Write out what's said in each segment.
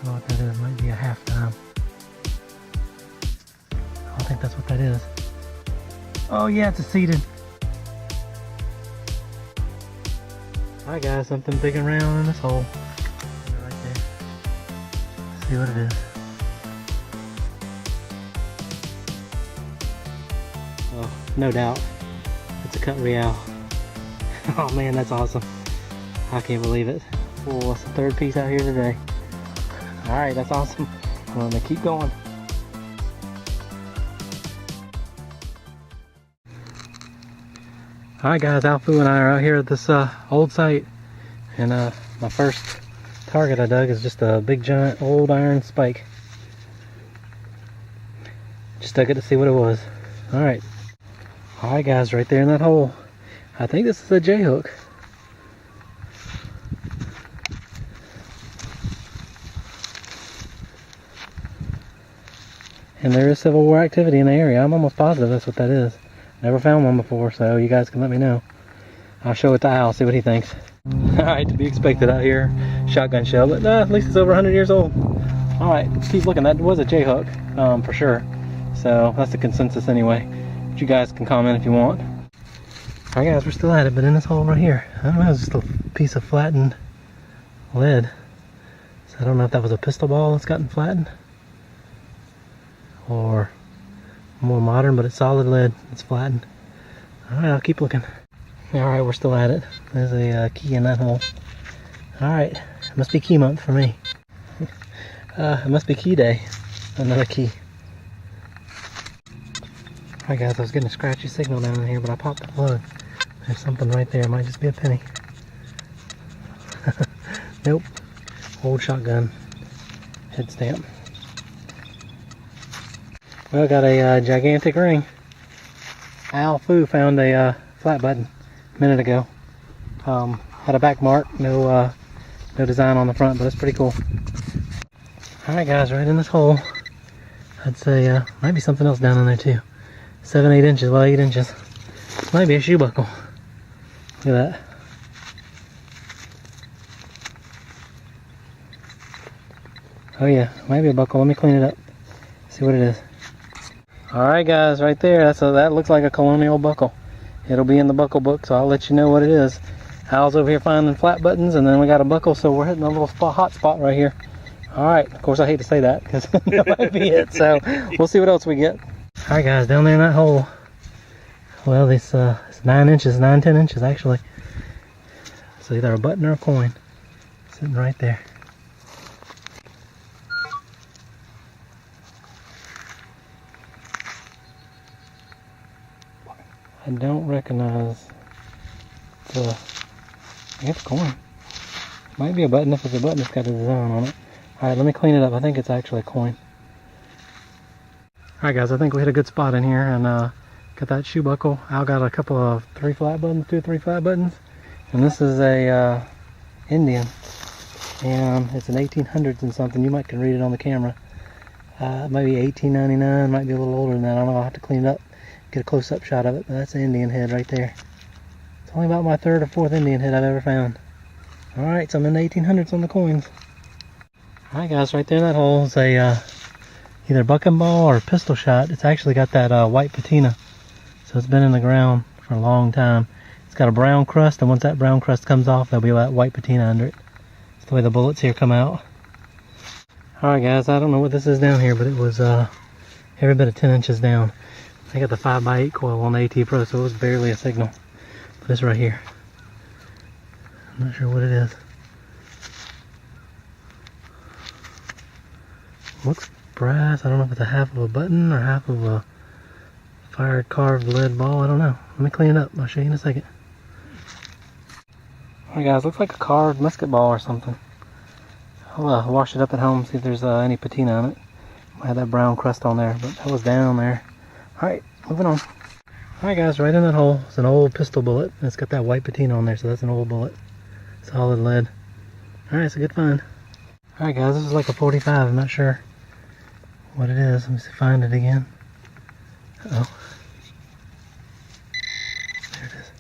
know what that is. Might be a half dime. I think that's what that is. Oh yeah, it's a seated. Alright guys, something big and round in this hole. Right there. Let's see what it is. Oh, no doubt. It's a cut real. Oh man, that's awesome. I can't believe it. Oh, it's the third piece out here today. Alright, that's awesome. I'm gonna keep going. Alright guys, Alfu and I are out here at this old site, and my first target I dug is just a big giant old iron spike. Just dug it to see what it was. Alright. Alright guys, right there in that hole. I think this is a J-hook. And there is Civil War activity in the area. I'm almost positive that's what that is. Never found one before, so you guys can let me know. I'll show it to Al, see what he thinks. Alright, to be expected out here. Shotgun shell, but at least it's over 100 years old. Alright, let's keep looking. That was a J-hook, for sure. So that's the consensus anyway. But you guys can comment if you want. Alright guys, we're still at it, but in this hole right here, I don't know, it's just a piece of flattened lead. So I don't know if that was a pistol ball that's gotten flattened, or more modern, but it's solid lead. It's flattened. Alright, I'll keep looking. Alright, we're still at it. There's a key in that hole. Alright, it must be key month for me. It must be key day. Another key. Alright guys, I was getting a scratchy signal down in here, but I popped the plug. There's something right there. It might just be a penny. Nope. Old shotgun head stamp. Well, I got a gigantic ring. Al Fu found a flat button a minute ago. Had a back mark, no design on the front, but it's pretty cool. Alright guys, right in this hole, I'd say might be something else down in there too. 7-8 inches, well 8 inches. Might be a shoe buckle. Look at that. Oh yeah, might be a buckle. Let me clean it up. See what it is. Alright guys, right there, that looks like a Colonial buckle. It'll be in the buckle book, so I'll let you know what it is. Al's over here finding flat buttons, and then we got a buckle, so we're hitting a little hot spot right here. Alright, of course I hate to say that, because that might be it, so we'll see what else we get. Alright guys, down there in that hole, well, it's 9 inches, 9-10 inches actually. It's either a button or a coin, sitting right there. I don't recognize the, I guess, coin. Might be a button. If it's a button, it's got a design on it. Alright, let me clean it up. I think it's actually a coin. Alright guys, I think we hit a good spot in here, and got that shoe buckle. Al got a couple of 2 or 3 flat buttons. And this is a Indian. And it's an 1800s and something. You might can read it on the camera. Maybe 1899, might be a little older than that. I don't know, I'll have to clean it up. Get a close-up shot of it, but that's an Indian head right there. It's only about my 3rd or 4th Indian head I've ever found. Alright, so I'm in the 1800s on the coins. Alright guys, right there in that hole is a either bucking ball or pistol shot. It's actually got that white patina, so it's been in the ground for a long time. It's got a brown crust, and once that brown crust comes off, there'll be that white patina under it. That's the way the bullets here come out. Alright guys, I don't know what this is down here, but it was every bit of 10 inches down. I got the 5x8 coil on the AT Pro, so it was barely a signal. But this right here, I'm not sure what it is. Looks brass. I don't know if it's a half of a button or half of a fired carved lead ball. I don't know. Let me clean it up. I'll show you in a second. Alright guys, looks like a carved musket ball or something. I'll wash it up at home, see if there's any patina on it. Might have that brown crust on there, but that was down there. Alright, moving on. Alright guys, right in that hole is an old pistol bullet. It's got that white patina on there, so that's an old bullet. Solid lead. Alright, it's a good find. Alright guys, this is like a 45. I'm not sure what it is. Let me see, find it again. Uh-oh. There it is.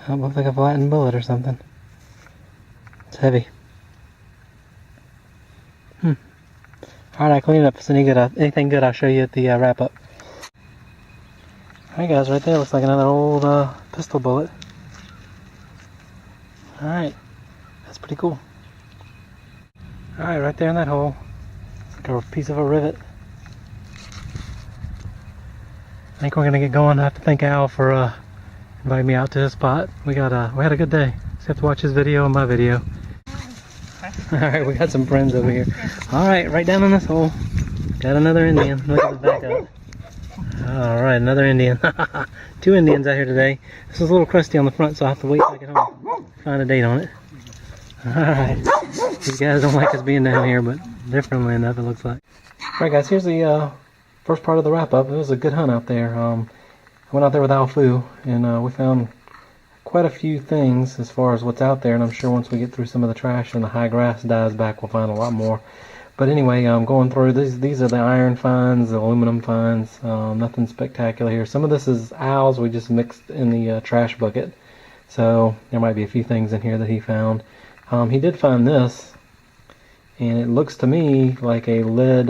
That looks like a flattened bullet or something. It's heavy. Alright, I cleaned up. So anything good I'll show you at the wrap up. Alright guys, right there looks like another old pistol bullet. Alright, that's pretty cool. Alright, right there in that hole, it's like a piece of a rivet. I think we're gonna get going. I have to thank Al for inviting me out to his spot. We had a good day. Just have to watch his video and my video. Alright, we got some friends over here. Alright, right down in this hole. Got another Indian. Look at the back up. Alright, another Indian. 2 Indians out here today. This is a little crusty on the front, so I'll have to wait till I get home. Find a date on it. Alright. These guys don't like us being down here, but they're friendly enough, it looks like. Alright guys, here's the first part of the wrap up. It was a good hunt out there. I went out there with Al Fu, and we found quite a few things as far as what's out there, and I'm sure once we get through some of the trash and the high grass dies back, we'll find a lot more. But anyway, I'm going through, these are the iron finds, the aluminum finds, nothing spectacular here. Some of this is Al's, we just mixed in the trash bucket, so there might be a few things in here that he found. He did find this, and it looks to me like a lead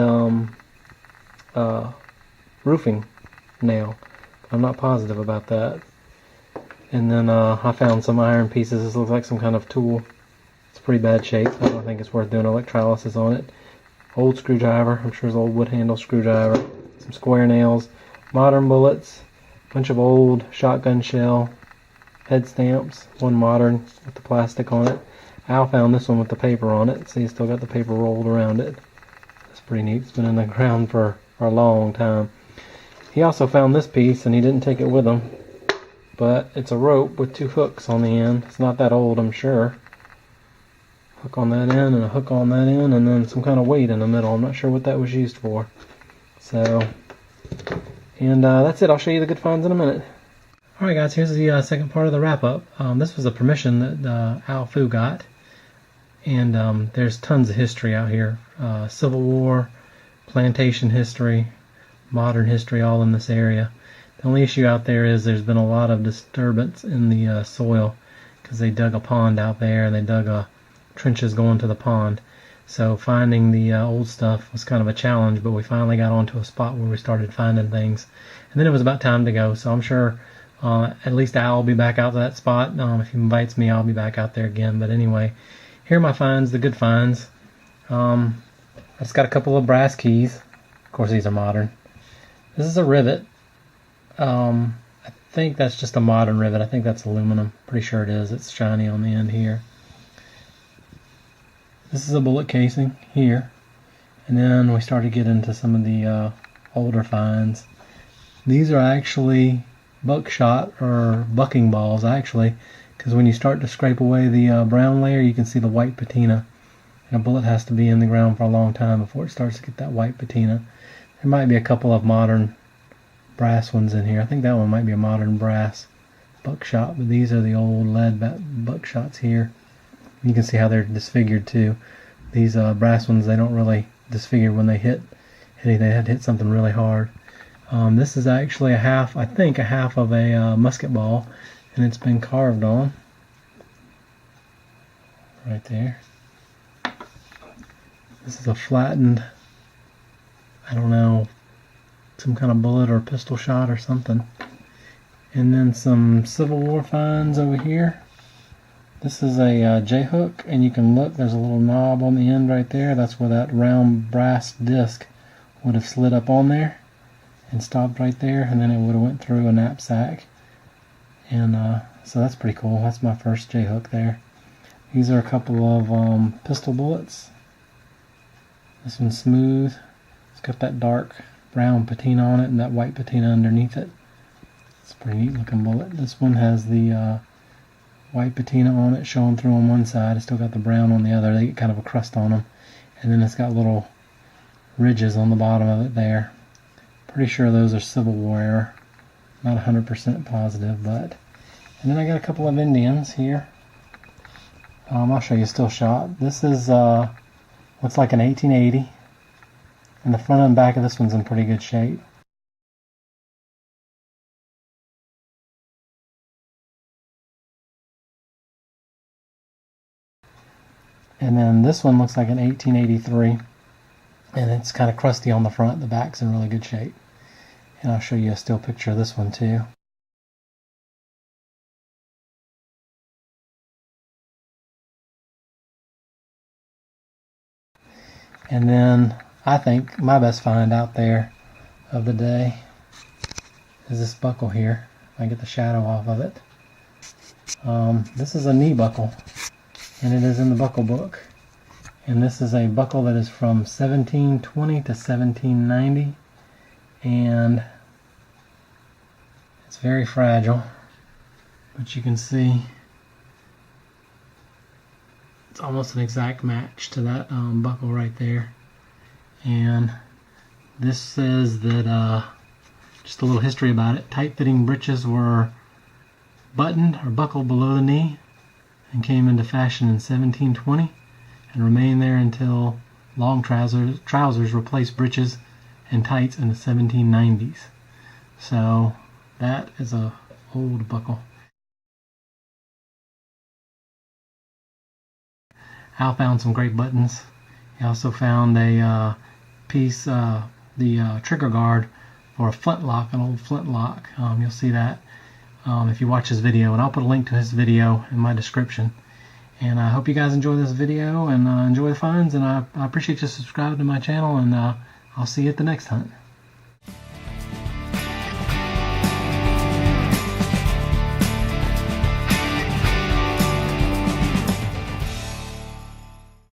roofing nail. I'm not positive about that. And then I found some iron pieces. This looks like some kind of tool. It's pretty bad shape. I don't think it's worth doing electrolysis on it. Old screwdriver. I'm sure it's an old wood handle screwdriver. Some square nails. Modern bullets. Bunch of old shotgun shell. Head stamps. One modern with the plastic on it. Al found this one with the paper on it. See, it's still got the paper rolled around it. That's pretty neat. It's been in the ground for a long time. He also found this piece, and he didn't take it with him. But it's a rope with 2 hooks on the end. It's not that old, I'm sure. Hook on that end and a hook on that end, and then some kind of weight in the middle. I'm not sure what that was used for. So, and that's it. I'll show you the good finds in a minute. Alright guys, here's the second part of the wrap up. This was a permission that Al Fu got. And there's tons of history out here. Civil War, plantation history, modern history, all in this area. The only issue out there is there's been a lot of disturbance in the soil because they dug a pond out there, and they dug trenches going to the pond. So finding the old stuff was kind of a challenge, but we finally got onto a spot where we started finding things. And then it was about time to go, so I'm sure at least Al will be back out to that spot. If he invites me, I'll be back out there again. But anyway, here are my finds, the good finds. I just got a couple of brass keys. Of course, these are modern. This is a rivet. I think that's just a modern rivet. I think that's aluminum. Pretty sure it is. It's shiny on the end here. This is a bullet casing here. And then we started getting into some of the older finds. These are actually buckshot or bucking balls, actually, because when you start to scrape away the brown layer, you can see the white patina. And a bullet has to be in the ground for a long time before it starts to get that white patina. There might be a couple of modern brass ones in here. I think that one might be a modern brass buckshot, but these are the old lead buckshots here. You can see how they're disfigured too. These brass ones, they don't really disfigure when they hit. They had to hit something really hard. This is actually I think a half of a musket ball, and it's been carved on right there. This is a flattened, I don't know, some kind of bullet or pistol shot or something. And then some Civil War finds over here. This is a J-hook, and you can look, there's a little knob on the end right there. That's where that round brass disc would have slid up on there and stopped right there, and then it would have went through a knapsack. And so that's pretty cool. That's my first J-hook there. These are a couple of pistol bullets. This one's smooth. It's got that dark brown patina on it and that white patina underneath it. It's a pretty neat looking bullet. This one has the white patina on it showing through on one side. It's still got the brown on the other. They get kind of a crust on them. And then it's got little ridges on the bottom of it there. Pretty sure those are Civil War era. Not 100% positive, but... And then I got a couple of Indians here. I'll show you still shot. This is looks like an 1880. And the front and back of this one's in pretty good shape. And then this one looks like an 1883. and it's kind of crusty on the front. The back's in really good shape. And I'll show you a still picture of this one too. And then I think my best find out there of the day is this buckle here. If I get the shadow off of it. This is a knee buckle, and it is in the buckle book. And this is a buckle that is from 1720 to 1790, and it's very fragile, but you can see it's almost an exact match to that buckle right there. And this says that just a little history about it. Tight-fitting breeches were buttoned or buckled below the knee and came into fashion in 1720 and remained there until long trousers replaced breeches and tights in the 1790s. So that is a old buckle. Al found some great buttons. He also found a piece, the trigger guard for a flintlock, an old flintlock. You'll see that if you watch his video, and I'll put a link to his video in my description. And I hope you guys enjoy this video and enjoy the finds, and I appreciate you subscribing to my channel, and I'll see you at the next hunt.